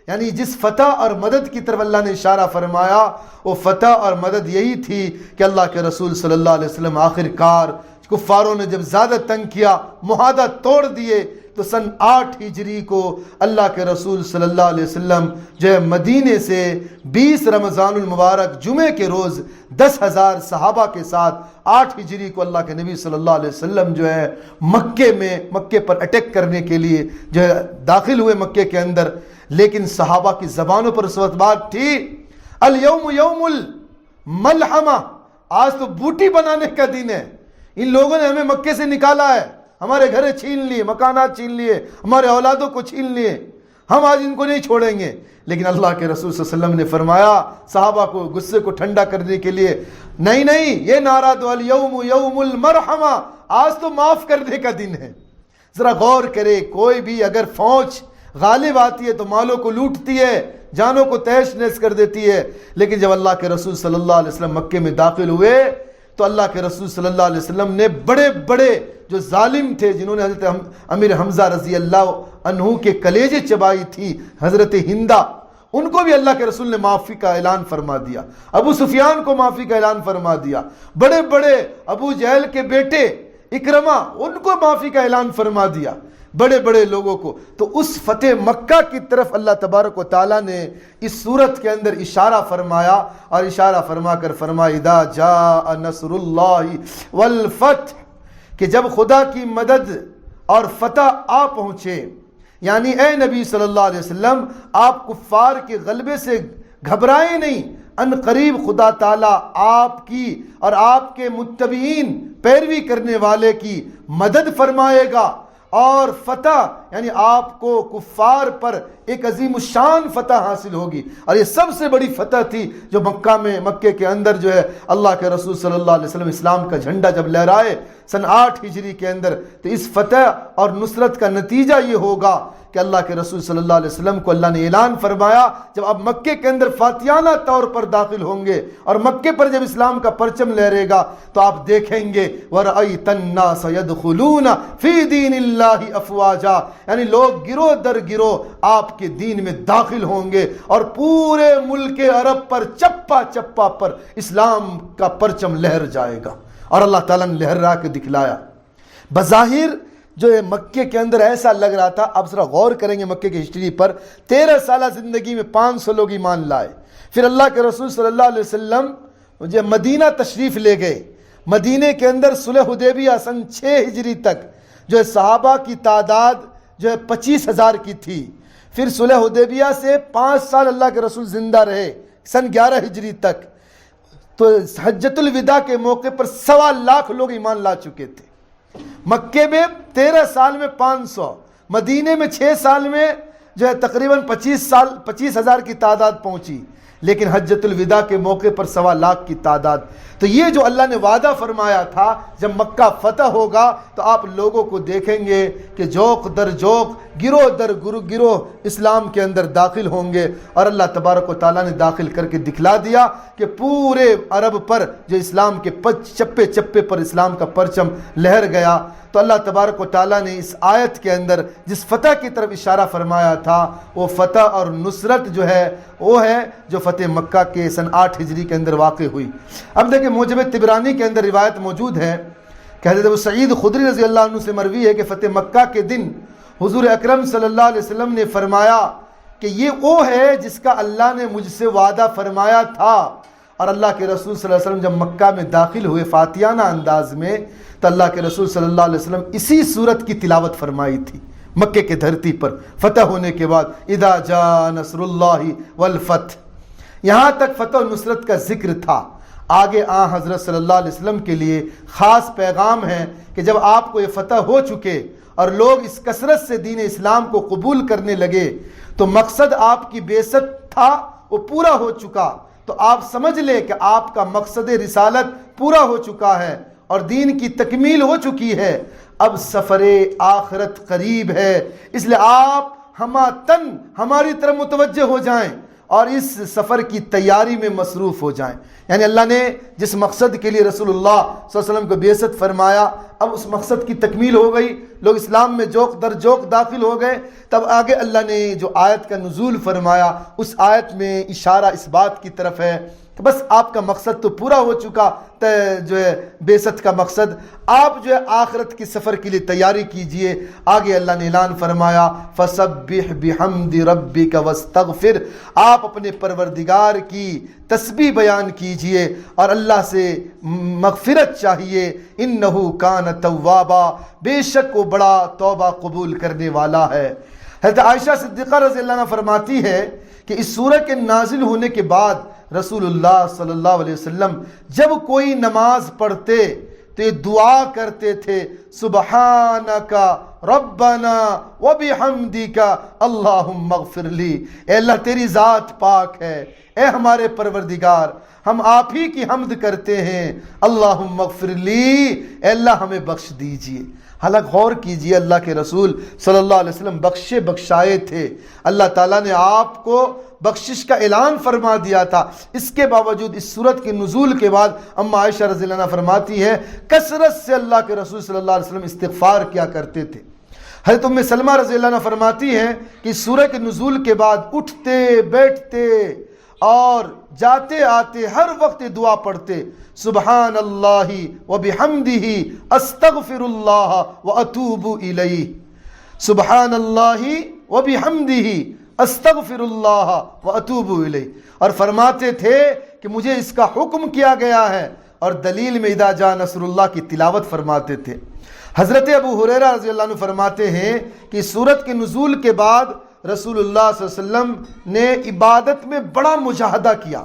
یعنی جس فتح اور مدد کی طرف اللہ نے اشارہ فرمایا، وہ فتح اور مدد یہی تھی کہ اللہ کے رسول صلی اللہ علیہ وسلم آخر کار کفاروں نے جب زیادہ تنگ کیا، معاہدہ توڑ دیے، تو سن 8 ہجری کو اللہ کے رسول صلی اللہ علیہ وسلم جو ہے مدینے سے 20 رمضان المبارک جمعے کے روز 10,000 صحابہ کے ساتھ 8 ہجری کو اللہ کے نبی صلی اللہ علیہ وسلم جو ہے مکے پر اٹیک کرنے کے لیے جو ہے داخل ہوئے مکے کے اندر. لیکن صحابہ کی زبانوں پر اس وقت بات تھی، الیوم یوم الملحمہ، آج تو بوٹی بنانے کا دن ہے. ان لوگوں نے ہمیں مکے سے نکالا ہے، ہمارے گھریں چھین لیے، مکانات چھین لیے، ہمارے اولادوں کو چھین لیے، ہم آج ان کو نہیں چھوڑیں گے. لیکن اللہ کے رسول صلی اللہ علیہ وسلم نے فرمایا صحابہ کو غصے کو ٹھنڈا کرنے کے لیے، نہیں یہ نعرہ تو الیوم یوم المرحمہ، آج تو معاف کرنے کا دن ہے. ذرا غور کرے، کوئی بھی اگر فوج غالب آتی ہے تو مالوں کو لوٹتی ہے، جانوں کو تہش نہش کر دیتی ہے. لیکن جب اللہ کے رسول صلی اللہ علیہ وسلم مکے میں داخل ہوئے تو اللہ کے رسول صلی اللہ علیہ وسلم نے بڑے بڑے جو ظالم تھے، جنہوں نے حضرت امیر حمزہ رضی اللہ عنہ کے کلیجے چبائی تھی، حضرت ہندہ، ان کو بھی اللہ کے رسول نے معافی کا اعلان فرما دیا. ابو سفیان کو معافی کا اعلان فرما دیا. بڑے بڑے ابو جہل کے بیٹے اکرمہ، ان کو معافی کا اعلان فرما دیا، بڑے بڑے لوگوں کو. تو اس فتح مکہ کی طرف اللہ تبارک و تعالیٰ نے اس صورت کے اندر اشارہ فرمایا، اور اشارہ فرما کر فرمایا اذا جاء نصر اللہ والفتح، کہ جب خدا کی مدد اور فتح آ پہنچے. یعنی اے نبی صلی اللہ علیہ وسلم، آپ کفار کے غلبے سے گھبرائیں نہیں، ان قریب خدا تعالیٰ آپ کی اور آپ کے متبعین پیروی کرنے والے کی مدد فرمائے گا، اور فتح، یعنی آپ کو کفار پر ایک عظیم الشان فتح حاصل ہوگی، اور یہ سب سے بڑی فتح تھی جو مکے کے اندر جو ہے اللہ کے رسول صلی اللہ علیہ وسلم اسلام کا جھنڈا جب لہرائے سن 8 ہجری کے اندر، تو اس فتح اور نصرت کا نتیجہ یہ ہوگا کہ اللہ کے رسول صلی اللہ علیہ وسلم کو اللہ نے اعلان فرمایا جب آپ مکے کے اندر فاتحانہ طور پر داخل ہوں گے اور مکے پر جب اسلام کا پرچم لہرے گا تو آپ دیکھیں گے وَرَأَيْتَ النَّاسَ يَدْخُلُونَ فِي دِينِ اللَّهِ أَفْوَاجًا، یعنی لوگ گروہ در گروہ آپ کے دین میں داخل ہوں گے اور پورے ملک عرب پر چپا چپا پر اسلام کا پرچم لہر جائے گا، اور اللہ تعالیٰ نے لہرا کے دکھلایا۔ بظاہر جو مکے کے اندر ایسا لگ رہا تھا، اب ذرا غور کریں گے مکے کی ہسٹری پر، 13 سالہ زندگی میں 500 لوگ ایمان لائے۔ پھر اللہ کے رسول صلی اللہ علیہ وسلم جو مدینہ تشریف لے گئے، مدینہ کے اندر صلح حدیبیہ سن 6 ہجری تک جو ہے صحابہ کی تعداد جو ہے 25,000 کی تھی۔ پھر صلح حدیبیہ سے 5 سال اللہ کے رسول زندہ رہے سن 11 ہجری تک، تو حجۃ الوداع کے موقع پر 1.25 لاکھ لوگ ایمان لا چکے تھے۔ مکے میں 13 سال میں 500، مدینے میں 6 سال میں جو ہے تقریباً 25,000 کی تعداد پہنچی، لیکن حجۃ الوداع کے موقع پر 1.25 لاکھ کی تعداد۔ تو یہ جو اللہ نے وعدہ فرمایا تھا جب مکہ فتح ہوگا تو آپ لوگوں کو دیکھیں گے کہ جوق در جوق، گروہ در گروہ اسلام کے اندر داخل ہوں گے، اور اللہ تبارک و تعالیٰ نے داخل کر کے دکھلا دیا کہ پورے عرب پر جو اسلام کے چپے چپے پر اسلام کا پرچم لہر گیا۔ تو اللہ تبارک و تعالیٰ نے اس آیت کے اندر جس فتح کی طرف اشارہ فرمایا تھا وہ فتح اور نصرت جو ہے وہ ہے جو فتح مکہ کے سن 8 ہجری کے اندر واقع ہوئی۔ اب دیکھیں موجب طبرانی کے اندر روایت موجود ہے کہ حضرت ابو سعید خدری رضی اللہ عنہ سے مروی ہے کہ فتح مکہ کے دن حضور اکرم صلی اللہ علیہ وسلم نے فرمایا کہ یہ وہ ہے جس کا اللہ نے مجھ سے وعدہ فرمایا تھا، اور اللہ کے رسول صلی اللہ علیہ وسلم جب مکہ میں داخل ہوئے فاتحانہ انداز میں تو اللہ کے رسول صلی اللہ علیہ وسلم اسی صورت کی تلاوت فرمائی تھی مکے کے دھرتی پر فتح ہونے کے بعد، اذا جاء نصر اللہ والفتح، یہاں تک فتح و نصرت کا ذکر تھا۔ آگے حضرت صلی اللہ علیہ وسلم کے لیے خاص پیغام ہے کہ جب آپ کو یہ فتح ہو چکے اور لوگ اس کثرت سے دین اسلام کو قبول کرنے لگے تو مقصد آپ کی بعثت تھا وہ پورا ہو چکا، تو آپ سمجھ لیں کہ آپ کا مقصد رسالت پورا ہو چکا ہے اور دین کی تکمیل ہو چکی ہے، اب سفر آخرت قریب ہے، اس لیے آپ ہماری طرف متوجہ ہو جائیں اور اس سفر کی تیاری میں مصروف ہو جائیں۔ یعنی اللہ نے جس مقصد کے لیے رسول اللہ صلی اللہ علیہ وسلم کو بعثت فرمایا اب اس مقصد کی تکمیل ہو گئی، لوگ اسلام میں جوق در جوق داخل ہو گئے، تب آگے اللہ نے جو آیت کا نزول فرمایا اس آیت میں اشارہ اس بات کی طرف ہے کہ بس آپ کا مقصد تو پورا ہو چکا جو ہے بعثت کا مقصد، آپ جو ہے آخرت کی سفر کے لیے تیاری کیجئے۔ آگے اللہ نے اعلان فرمایا فَسَبِّحْ بِحَمْدِ رَبِّكَ وَاسْتَغْفِرْ، آپ اپنے پروردگار کی تسبیح بیان کیجئے اور اللہ سے مغفرت چاہیے، اِنَّهُ كَانَ تَوَّابًا، بے شک وہ بڑا توبہ قبول کرنے والا ہے۔ حضرت عائشہ صدیقہ رضی اللہ عنہ فرماتی ہے کہ اس سورہ کے نازل ہونے کے بعد رسول اللہ صلی اللہ علیہ وسلم جب کوئی نماز پڑھتے تو یہ دعا کرتے تھے سبحانک ربنا وبحمدک اللہم اغفر لی، اے اللہ تیری ذات پاک ہے، اے ہمارے پروردگار ہم آپ ہی کی حمد کرتے ہیں، اللہم اغفر لی، اے اللہ ہمیں بخش دیجئے۔ حالانکہ غور کیجئے اللہ کے رسول صلی اللہ علیہ وسلم بخشائے تھے، اللہ تعالیٰ نے آپ کو بخشش کا اعلان فرما دیا تھا، اس کے باوجود اس صورت کے نزول کے بعد اما عائشہ رضی اللہ عنہ فرماتی ہے کثرت سے اللہ کے رسول صلی اللہ علیہ وسلم استغفار کیا کرتے تھے۔ حضرت ام سلمہ رضی اللہ عنہ فرماتی ہیں کہ اس سورہ کے نزول کے بعد اٹھتے بیٹھتے اور جاتے آتے ہر وقت دعا پڑھتے سبحان اللہ وبحمدہ استغفر اللہ واتوب الیہ، سبحان اللہ وبحمدہ استغفر اللہ واتوب الیہ، اور فرماتے تھے کہ مجھے اس کا حکم کیا گیا ہے، اور دلیل میں اذا جاء نصر اللہ کی تلاوت فرماتے تھے۔ حضرت ابو ہریرہ رضی اللہ عنہ فرماتے ہیں کہ سورت کے نزول کے بعد رسول اللہ صلی اللہ علیہ وسلم نے عبادت میں بڑا مجاہدہ کیا۔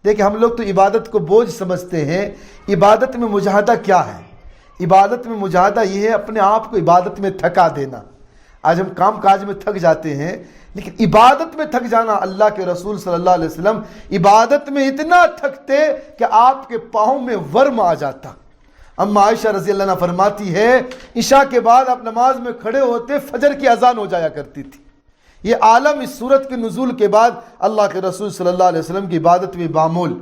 دیکھیں ہم لوگ تو عبادت کو بوجھ سمجھتے ہیں، عبادت میں مجاہدہ کیا ہے؟ عبادت میں مجاہدہ یہ ہے اپنے آپ کو عبادت میں تھکا دینا. آج ہم کام کاج میں تھک جاتے ہیں، لیکن عبادت میں تھک جانا، اللہ کے رسول صلی اللہ علیہ وسلم عبادت میں اتنا تھکتے کہ آپ کے پاؤں میں ورم آ جاتا. اما عائشہ رضی اللہ عنہ فرماتی ہے عشاء کے بعد آپ نماز میں کھڑے ہوتے فجر کی اذان ہو جایا کرتی تھی. یہ عالم اس سورت کے نزول کے بعد اللہ کے رسول صلی اللہ علیہ وسلم کی عبادت میں بامول.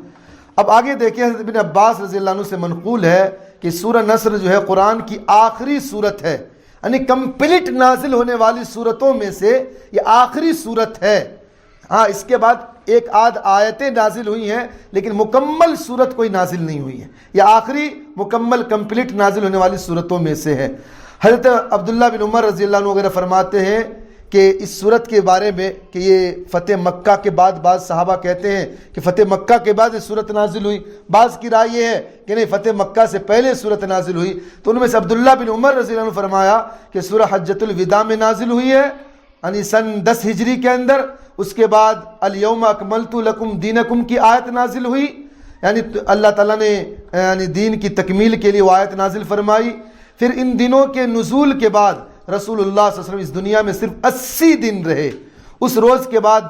اب آگے دیکھیں، حضرت ابن عباس رضی اللہ عنہ سے منقول ہے کہ سورہ نصر جو ہے قرآن کی آخری سورت ہے، یعنی کمپلیٹ نازل ہونے والی سورتوں میں سے یہ آخری سورت ہے. ہاں اس کے بعد ایک آدھ آیتیں نازل ہوئی ہیں، لیکن مکمل سورت کوئی نازل نہیں ہوئی ہے. یہ آخری مکمل کمپلیٹ نازل ہونے والی سورتوں میں سے ہے. حضرت عبداللہ بن عمر رضی اللہ عنہ وغیرہ فرماتے ہیں کہ اس سورت کے بارے میں کہ یہ فتح مکہ کے بعد، بعض صحابہ کہتے ہیں کہ فتح مکہ کے بعد یہ سورت نازل ہوئی، بعض کی رائے یہ ہے کہ نہیں فتح مکہ سے پہلے سورت نازل ہوئی. تو ان میں سے عبداللہ بن عمر رضی اللہ عنہ فرمایا کہ سورہ حجۃ الوداع میں نازل ہوئی ہے، یعنی سن 10 ہجری کے اندر. اس کے بعد الیوم اکملت لکم دینکم کی آیت نازل ہوئی، یعنی اللہ تعالیٰ نے یعنی دین کی تکمیل کے لیے وہ آیت نازل فرمائی. پھر ان دنوں کے نزول کے بعد رسول اللہ صلی اللہ علیہ وسلم اس دنیا میں صرف 80 دن رہے. اس روز کے بعد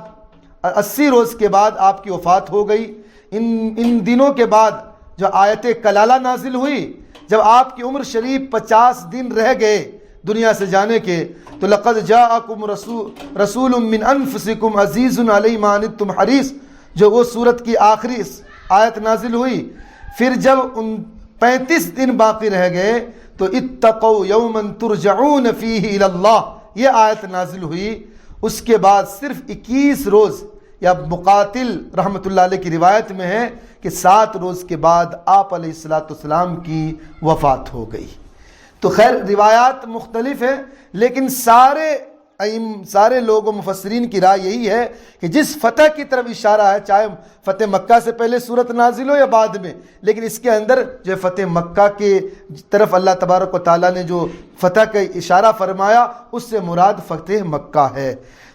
80 روز کے بعد آپ کی وفات ہو گئی. ان دنوں کے بعد جو آیت کلالہ نازل ہوئی، جب آپ کی عمر شریف 50 دن رہ گئے دنیا سے جانے کے، تو لقد جاءکم رسول من انفسکم عزیز علی ما عنتم حریص، جو وہ سورت کی آخری آیت نازل ہوئی. پھر جب ان 35 دن باقی رہ گئے تو اتقوا یوما ترجعون فیہ الی اللہ یہ آیت نازل ہوئی. اس کے بعد صرف 21 روز، یا مقاتل رحمۃ اللہ علیہ کی روایت میں ہے کہ 7 روز کے بعد آپ علیہ السلام کی وفات ہو گئی. تو خیر روایات مختلف ہیں، لیکن سارے لوگ و مفسرین کی رائے یہی ہے کہ جس فتح کی طرف اشارہ ہے، چاہے فتح مکہ سے پہلے سورت نازل ہو یا بعد میں، لیکن اس کے اندر جو فتح مکہ کے طرف اللہ تبارک و تعالیٰ نے جو فتح کا اشارہ فرمایا اس سے مراد فتح مکہ ہے.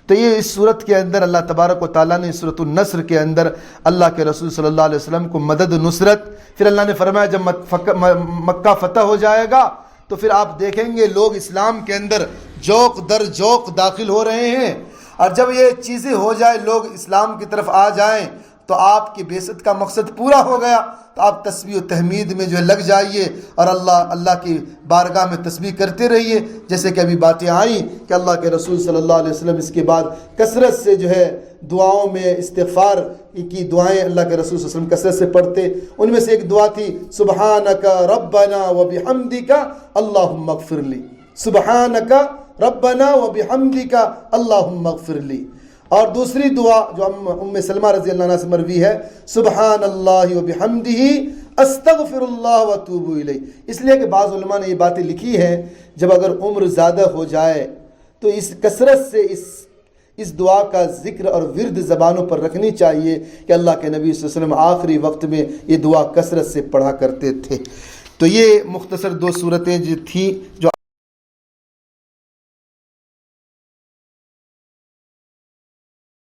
تو یہ اس صورت کے اندر اللہ تبارک و تعالیٰ نے سورۃ النصر کے اندر اللہ کے رسول صلی اللہ علیہ وسلم کو مدد و نصرت، پھر اللہ نے فرمایا جب مکہ فتح ہو جائے گا تو پھر آپ دیکھیں گے لوگ اسلام کے اندر جوق در جوق داخل ہو رہے ہیں. اور جب یہ چیزیں ہو جائے، لوگ اسلام کی طرف آ جائیں، تو آپ کی بعثت کا مقصد پورا ہو گیا. تو آپ تسبیح و تحمید میں جو ہے لگ جائیے اور اللہ کی بارگاہ میں تسبیح کرتے رہیے. جیسے کہ ابھی باتیں آئیں کہ اللہ کے رسول صلی اللہ علیہ وسلم اس کے بعد کثرت سے جو ہے دعاؤں میں استغفار کی دعائیں اللہ کے رسول صلی اللہ علیہ وسلم کثرت سے پڑھتے. ان میں سے ایک دعا تھی سبحانک ربنا وبحمدک اللہم اغفر لی، سبحانک ربنا وبحمدک اللہم اغفر لی. اور دوسری دعا جو ام سلمہ رضی اللہ عنہ سے مروی ہے، سبحان اللہ وبحمدہ استغفر اللہ واتوب الیہ. اس لیے کہ بعض علماء نے یہ باتیں لکھی ہیں، جب اگر عمر زیادہ ہو جائے تو اس کثرت سے اس دعا کا ذکر اور ورد زبانوں پر رکھنی چاہیے کہ اللہ کے نبی صلی اللہ علیہ وسلم آخری وقت میں یہ دعا کثرت سے پڑھا کرتے تھے. تو یہ مختصر 2 صورتیں جو تھیں جو